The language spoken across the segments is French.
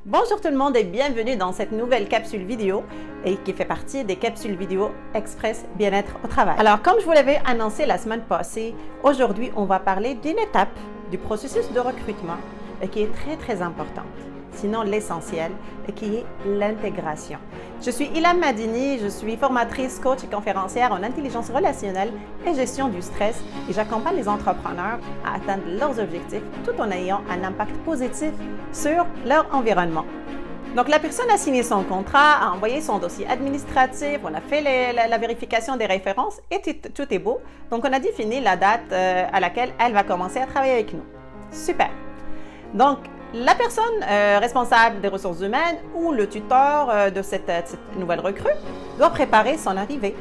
Bonjour tout le monde et bienvenue dans cette nouvelle capsule vidéo et qui fait partie des capsules vidéo Express Bien-être au travail. Alors comme je vous l'avais annoncé la semaine passée, aujourd'hui on va parler d'une étape du processus de recrutement qui est très importante, sinon l'essentiel, qui est l'intégration. Je suis Ilham Madini, je suis formatrice, coach et conférencière en intelligence relationnelle et gestion du stress et j'accompagne les entrepreneurs à atteindre leurs objectifs tout en ayant un impact positif sur leur environnement. Donc, la personne a signé son contrat, a envoyé son dossier administratif, on a fait la vérification des références et tout est beau. Donc, on a défini la date à laquelle elle va commencer à travailler avec nous. Super! Donc, la personne responsable des ressources humaines ou le tuteur de cette nouvelle recrue doit préparer son arrivée.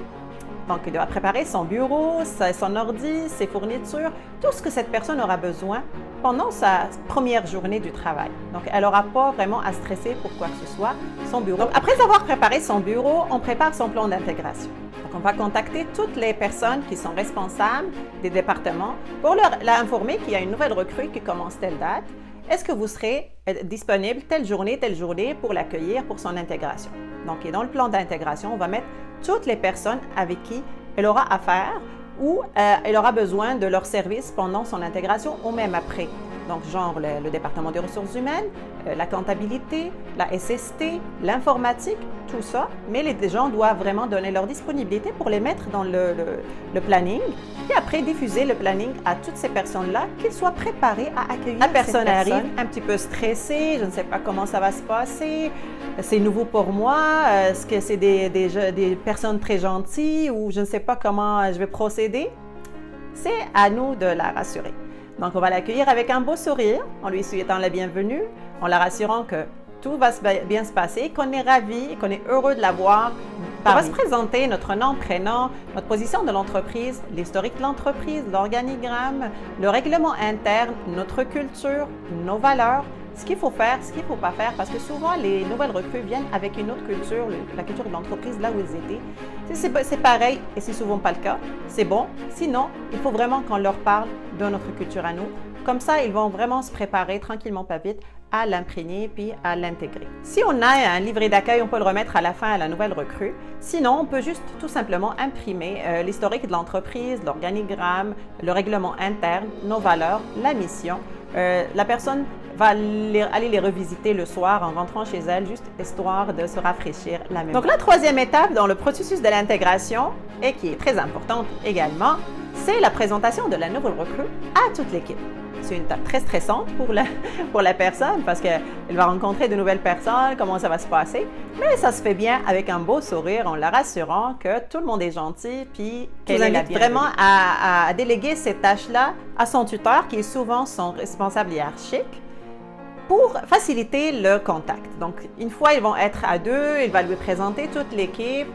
Donc, il doit préparer son bureau, son ordi, ses fournitures, tout ce que cette personne aura besoin pendant sa première journée du travail. Donc, elle n'aura pas vraiment à stresser pour quoi que ce soit, son bureau. Donc, après avoir préparé son bureau, on prépare son plan d'intégration. Donc, on va contacter toutes les personnes qui sont responsables des départements pour leur informer qu'il y a une nouvelle recrue qui commence telle date. Est-ce que vous serez disponible telle journée pour l'accueillir pour son intégration? Donc, et dans le plan d'intégration, on va mettre toutes les personnes avec qui elle aura affaire ou elle aura besoin de leur service pendant son intégration ou même après. Donc, genre le département des ressources humaines, la comptabilité, la SST, l'informatique, tout ça. Mais les gens doivent vraiment donner leur disponibilité pour les mettre dans le planning et après diffuser le planning à toutes ces personnes-là, qu'ils soient préparés à accueillir. La personne arrive un petit peu stressée, je ne sais pas comment ça va se passer, c'est nouveau pour moi, est-ce que c'est des personnes très gentilles ou je ne sais pas comment je vais procéder? C'est à nous de la rassurer. Donc, on va l'accueillir avec un beau sourire, en lui souhaitant la bienvenue, en la rassurant que tout va bien se passer, qu'on est ravis, qu'on est heureux de la voir. On va se présenter notre nom, prénom, notre position de l'entreprise, l'historique de l'entreprise, l'organigramme, le règlement interne, notre culture, nos valeurs, ce qu'il faut faire, ce qu'il ne faut pas faire, parce que souvent, les nouvelles recrues viennent avec une autre culture, la culture de l'entreprise, là où ils étaient. C'est pareil, et c'est souvent pas le cas. C'est bon. Sinon, il faut vraiment qu'on leur parle de notre culture à nous. Comme ça, ils vont vraiment se préparer tranquillement, pas vite, à l'imprégner puis à l'intégrer. Si on a un livret d'accueil, on peut le remettre à la fin à la nouvelle recrue. Sinon, on peut juste tout simplement imprimer l'historique de l'entreprise, l'organigramme, le règlement interne, nos valeurs, la mission. La personne va aller les revisiter le soir en rentrant chez elle, juste histoire de se rafraîchir la mémoire. Donc, la troisième étape dans le processus de l'intégration, et qui est très importante également, c'est la présentation de la nouvelle recrue à toute l'équipe. C'est une étape très stressante pour la personne parce qu'elle va rencontrer de nouvelles personnes, comment ça va se passer. Mais ça se fait bien avec un beau sourire en la rassurant que tout le monde est gentil puis qu'elle invite vraiment à déléguer ces tâches-là à son tuteur qui est souvent son responsable hiérarchique pour faciliter le contact. Donc, une fois ils vont être à deux, il va lui présenter toute l'équipe.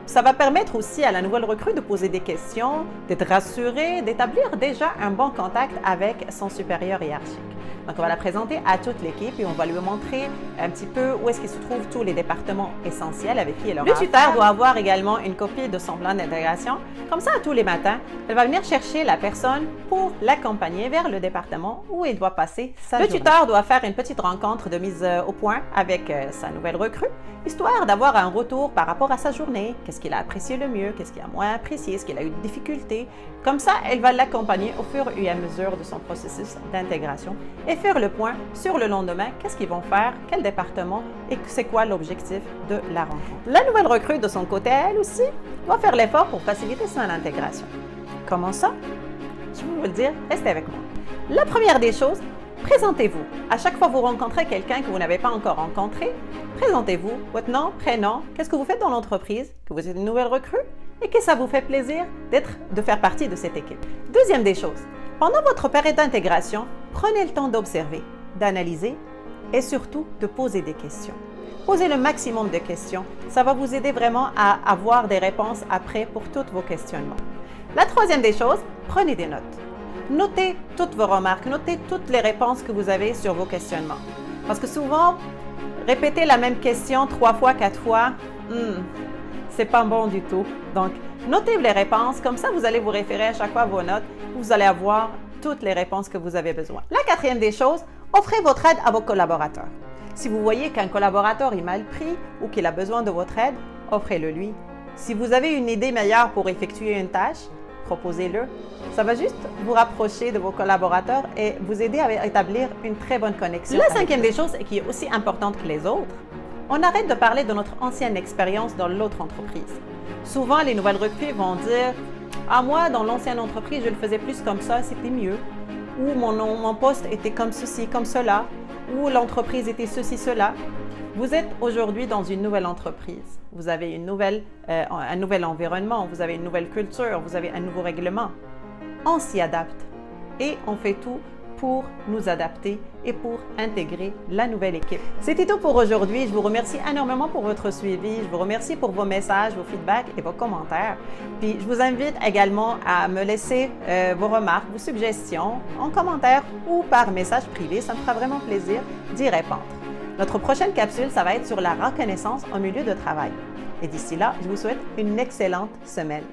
Ça va permettre aussi à la nouvelle recrue de poser des questions, d'être rassurée, d'établir déjà un bon contact avec son supérieur hiérarchique. Donc, on va la présenter à toute l'équipe et on va lui montrer un petit peu où est-ce qu'il se trouvent tous les départements essentiels avec qui elle aura. Le tuteur doit avoir également une copie de son plan d'intégration. Comme ça, tous les matins, elle va venir chercher la personne pour l'accompagner vers le département où il doit passer sa journée. Le tuteur doit faire une petite rencontre de mise au point avec sa nouvelle recrue, histoire d'avoir un retour par rapport à sa journée. Qu'est-ce qu'il a apprécié le mieux? Qu'est-ce qu'il a moins apprécié? Est-ce qu'il a eu des difficultés? Comme ça, elle va l'accompagner au fur et à mesure de son processus d'intégration et faire le point sur le lendemain, qu'est-ce qu'ils vont faire, quel département et c'est quoi l'objectif de la rencontre. La nouvelle recrue, de son côté, elle aussi, doit faire l'effort pour faciliter son intégration. Comment ça? Je vais vous le dire, restez avec moi. La première des choses, présentez-vous. À chaque fois que vous rencontrez quelqu'un que vous n'avez pas encore rencontré, présentez-vous, votre nom, prénom, qu'est-ce que vous faites dans l'entreprise, que vous êtes une nouvelle recrue et que ça vous fait plaisir de faire partie de cette équipe. Deuxième des choses, pendant votre période d'intégration, prenez le temps d'observer, d'analyser et surtout de poser des questions. Posez le maximum de questions, ça va vous aider vraiment à avoir des réponses après pour tous vos questionnements. La troisième des choses, prenez des notes. Notez toutes vos remarques, notez toutes les réponses que vous avez sur vos questionnements. Parce que souvent, répéter la même question 3 fois, 4 fois, c'est pas bon du tout. Donc, notez les réponses, comme ça vous allez vous référer à chaque fois à vos notes, vous allez avoir toutes les réponses que vous avez besoin. La quatrième des choses, offrez votre aide à vos collaborateurs. Si vous voyez qu'un collaborateur est mal pris ou qu'il a besoin de votre aide, offrez-le lui. Si vous avez une idée meilleure pour effectuer une tâche, proposez-le. Ça va juste vous rapprocher de vos collaborateurs et vous aider à établir une très bonne connexion. La cinquième des choses, et qui est aussi importante que les autres, on arrête de parler de notre ancienne expérience dans l'autre entreprise. Souvent, les nouvelles recrues vont dire « Ah, moi, dans l'ancienne entreprise, je le faisais plus comme ça, c'était mieux. » Ou « Mon poste était comme ceci, comme cela. » Ou « L'entreprise était ceci, cela. » Vous êtes aujourd'hui dans une nouvelle entreprise. Vous avez un nouvel environnement, vous avez une nouvelle culture, vous avez un nouveau règlement. On s'y adapte et on fait tout pour nous adapter et pour intégrer la nouvelle équipe. C'était tout pour aujourd'hui. Je vous remercie énormément pour votre suivi. Je vous remercie pour vos messages, vos feedbacks et vos commentaires. Puis je vous invite également à me laisser vos remarques, vos suggestions en commentaire ou par message privé. Ça me fera vraiment plaisir d'y répondre. Notre prochaine capsule, ça va être sur la reconnaissance en milieu de travail. Et d'ici là, je vous souhaite une excellente semaine.